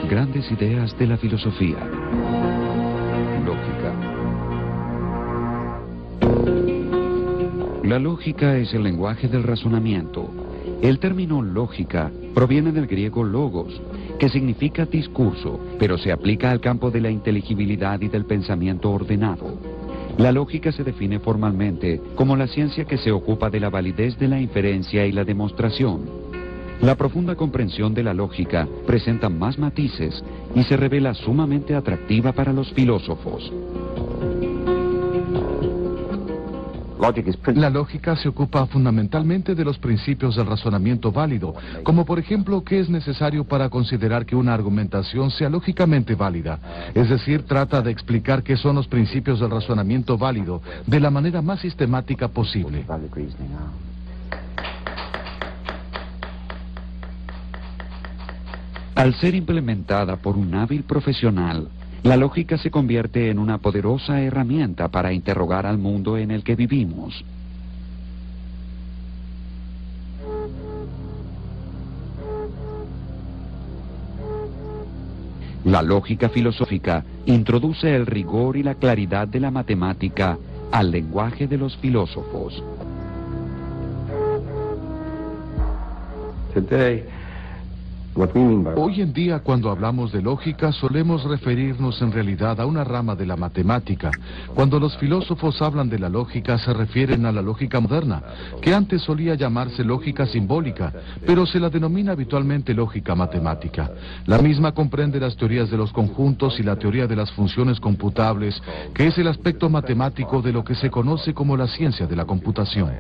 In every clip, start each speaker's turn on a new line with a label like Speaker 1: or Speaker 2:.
Speaker 1: grandes ideas de la filosofía. Lógica. La lógica es el lenguaje del razonamiento. El término lógica proviene del griego logos, que significa discurso, pero se aplica al campo de la inteligibilidad y del pensamiento ordenado. La lógica se define formalmente como la ciencia que se ocupa de la validez de la inferencia y la demostración. La profunda comprensión de la lógica presenta más matices y se revela sumamente atractiva para los filósofos.
Speaker 2: La lógica se ocupa fundamentalmente de los principios del razonamiento válido, como por ejemplo qué es necesario para considerar que una argumentación sea lógicamente válida. Es decir, trata de explicar qué son los principios del razonamiento válido de la manera más sistemática posible.
Speaker 1: Al ser implementada por un hábil profesional, la lógica se convierte en una poderosa herramienta para interrogar al mundo en el que vivimos. La lógica filosófica introduce el rigor y la claridad de la matemática al lenguaje de los filósofos.
Speaker 2: Hoy en día, cuando hablamos de lógica, solemos referirnos en realidad a una rama de la matemática. Cuando los filósofos hablan de la lógica, se refieren a la lógica moderna, que antes solía llamarse lógica simbólica, pero se la denomina habitualmente lógica matemática. La misma comprende las teorías de los conjuntos y la teoría de las funciones computables, que es el aspecto matemático de lo que se conoce como la ciencia de la computación.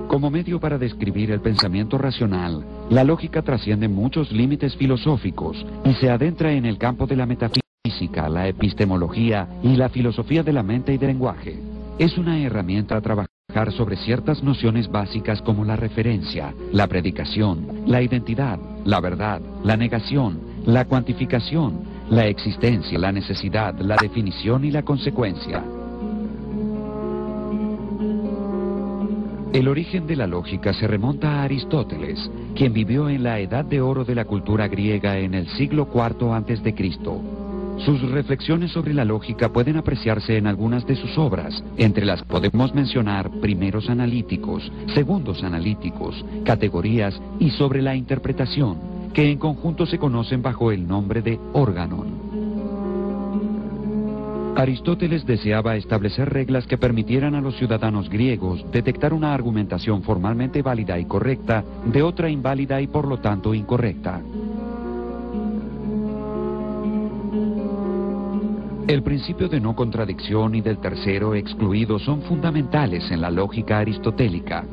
Speaker 1: Como medio para describir el pensamiento racional, la lógica trasciende muchos límites filosóficos y se adentra en el campo de la metafísica, la epistemología y la filosofía de la mente y del lenguaje. Es una herramienta a trabajar sobre ciertas nociones básicas como la referencia, la predicación, la identidad, la verdad, la negación, la cuantificación, la existencia, la necesidad, la definición y la consecuencia. El origen de la lógica se remonta a Aristóteles, quien vivió en la edad de oro de la cultura griega en el siglo IV a.C. Sus reflexiones sobre la lógica pueden apreciarse en algunas de sus obras, entre las podemos mencionar primeros analíticos, segundos analíticos, categorías y sobre la interpretación, que en conjunto se conocen bajo el nombre de órganon. Aristóteles deseaba establecer reglas que permitieran a los ciudadanos griegos detectar una argumentación formalmente válida y correcta de otra inválida y por lo tanto incorrecta. El principio de no contradicción y del tercero excluido son fundamentales en la lógica aristotélica.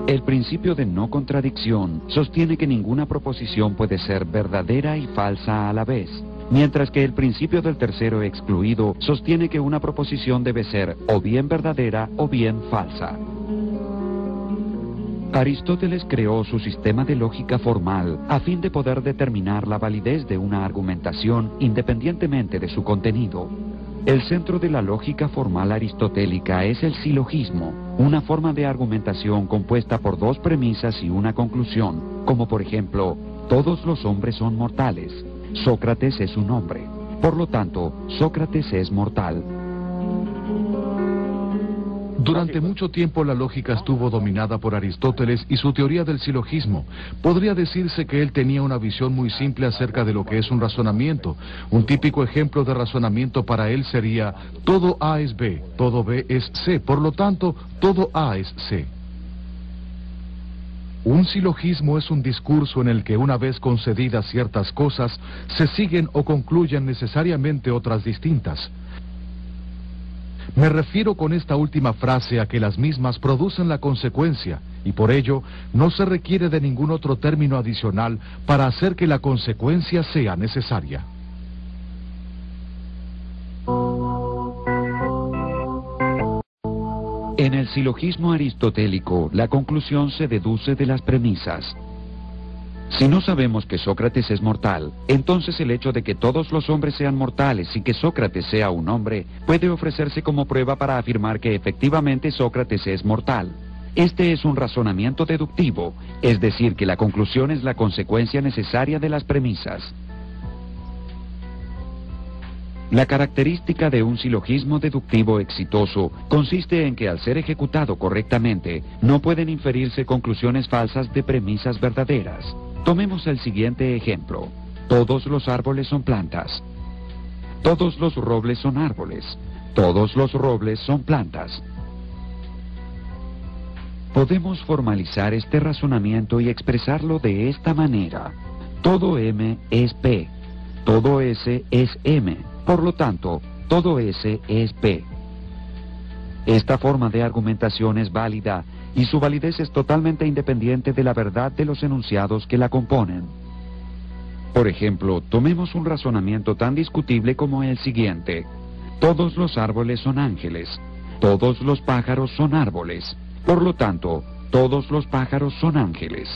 Speaker 1: El principio de no contradicción sostiene que ninguna proposición puede ser verdadera y falsa a la vez, mientras que el principio del tercero excluido sostiene que una proposición debe ser o bien verdadera o bien falsa. Aristóteles creó su sistema de lógica formal a fin de poder determinar la validez de una argumentación independientemente de su contenido. El centro de la lógica formal aristotélica es el silogismo, una forma de argumentación compuesta por dos premisas y una conclusión, como por ejemplo, todos los hombres son mortales. Sócrates es un hombre. Por lo tanto, Sócrates es mortal.
Speaker 2: Durante mucho tiempo la lógica estuvo dominada por Aristóteles y su teoría del silogismo. Podría decirse que él tenía una visión muy simple acerca de lo que es un razonamiento. Un típico ejemplo de razonamiento para él sería: todo A es B, todo B es C, por lo tanto, todo A es C. Un silogismo es un discurso en el que, una vez concedidas ciertas cosas, se siguen o concluyen necesariamente otras distintas. Me refiero con esta última frase a que las mismas producen la consecuencia, y por ello no se requiere de ningún otro término adicional para hacer que la consecuencia sea necesaria.
Speaker 1: En el silogismo aristotélico, la conclusión se deduce de las premisas. Si no sabemos que Sócrates es mortal, entonces el hecho de que todos los hombres sean mortales y que Sócrates sea un hombre puede ofrecerse como prueba para afirmar que efectivamente Sócrates es mortal. Este es un razonamiento deductivo, es decir, que la conclusión es la consecuencia necesaria de las premisas. La característica de un silogismo deductivo exitoso consiste en que al ser ejecutado correctamente, no pueden inferirse conclusiones falsas de premisas verdaderas. Tomemos el siguiente ejemplo. Todos los árboles son plantas. Todos los robles son árboles. Todos los robles son plantas. Podemos formalizar este razonamiento y expresarlo de esta manera. Todo M es P. Todo S es M. Por lo tanto, todo S es P. Esta forma de argumentación es válida y su validez es totalmente independiente de la verdad de los enunciados que la componen. Por ejemplo, tomemos un razonamiento tan discutible como el siguiente. Todos los árboles son ángeles. Todos los pájaros son árboles. Por lo tanto, todos los pájaros son ángeles.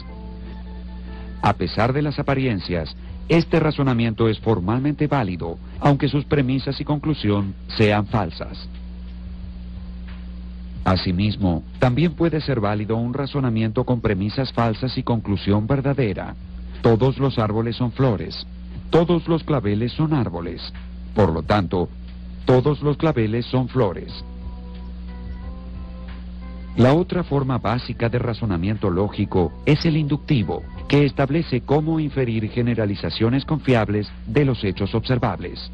Speaker 1: A pesar de las apariencias, este razonamiento es formalmente válido, aunque sus premisas y conclusión sean falsas. Asimismo, también puede ser válido un razonamiento con premisas falsas y conclusión verdadera. Todos los árboles son flores. Todos los claveles son árboles. Por lo tanto, todos los claveles son flores. La otra forma básica de razonamiento lógico es el inductivo, que establece cómo inferir generalizaciones confiables de los hechos observables.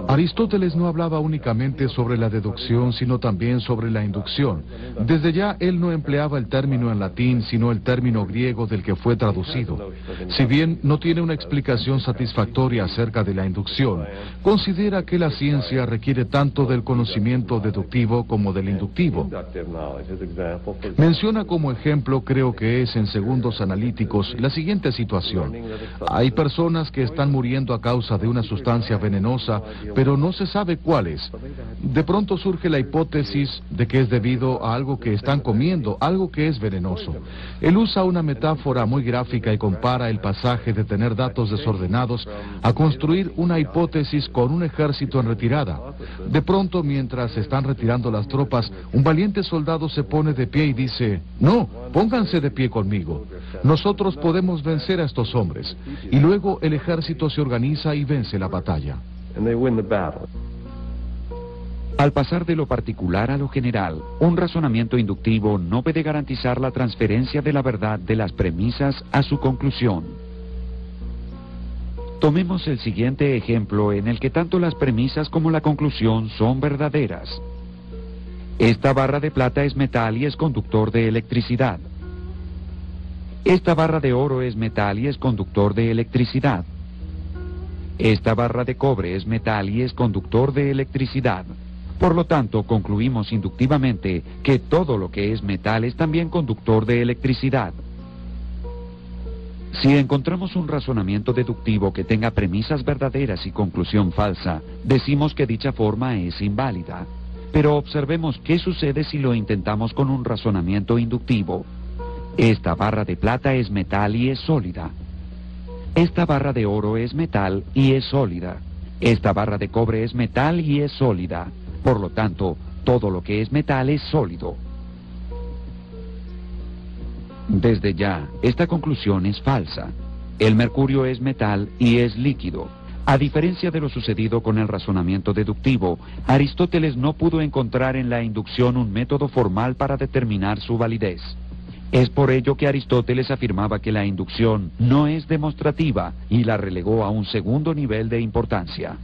Speaker 2: Aristóteles no hablaba únicamente sobre la deducción, sino también sobre la inducción. Desde ya él no empleaba el término en latín, sino el término griego del que fue traducido. Si bien no tiene una explicación satisfactoria acerca de la inducción, considera que la ciencia requiere tanto del conocimiento deductivo como del inductivo. Menciona como ejemplo, creo que es en segundos analíticos, la siguiente situación. Hay personas que están muriendo a causa de una sustancia venenosa, pero no se sabe cuál es. De pronto surge la hipótesis de que es debido a algo que están comiendo, algo que es venenoso. Él usa una metáfora muy gráfica y compara el pasaje de tener datos desordenados a construir una hipótesis con un ejército en retirada. De pronto, mientras se están retirando las tropas, un valiente soldado se pone de pie y dice: "No, pónganse de pie conmigo. Nosotros podemos vencer a estos hombres." Y luego el ejército se organiza y vence la batalla.
Speaker 1: Al pasar de lo particular a lo general, un razonamiento inductivo no puede garantizar la transferencia de la verdad de las premisas a su conclusión. Tomemos el siguiente ejemplo en el que tanto las premisas como la conclusión son verdaderas. Esta barra de plata es metal y es conductor de electricidad. Esta barra de oro es metal y es conductor de electricidad. Esta barra de cobre es metal y es conductor de electricidad. Por lo tanto, concluimos inductivamente que todo lo que es metal es también conductor de electricidad. Si encontramos un razonamiento deductivo que tenga premisas verdaderas y conclusión falsa, decimos que dicha forma es inválida. Pero observemos qué sucede si lo intentamos con un razonamiento inductivo. Esta barra de plata es metal y es sólida. Esta barra de oro es metal y es sólida. Esta barra de cobre es metal y es sólida. Por lo tanto, todo lo que es metal es sólido. Desde ya, esta conclusión es falsa. El mercurio es metal y es líquido. A diferencia de lo sucedido con el razonamiento deductivo, Aristóteles no pudo encontrar en la inducción un método formal para determinar su validez. Es por ello que Aristóteles afirmaba que la inducción no es demostrativa y la relegó a un segundo nivel de importancia.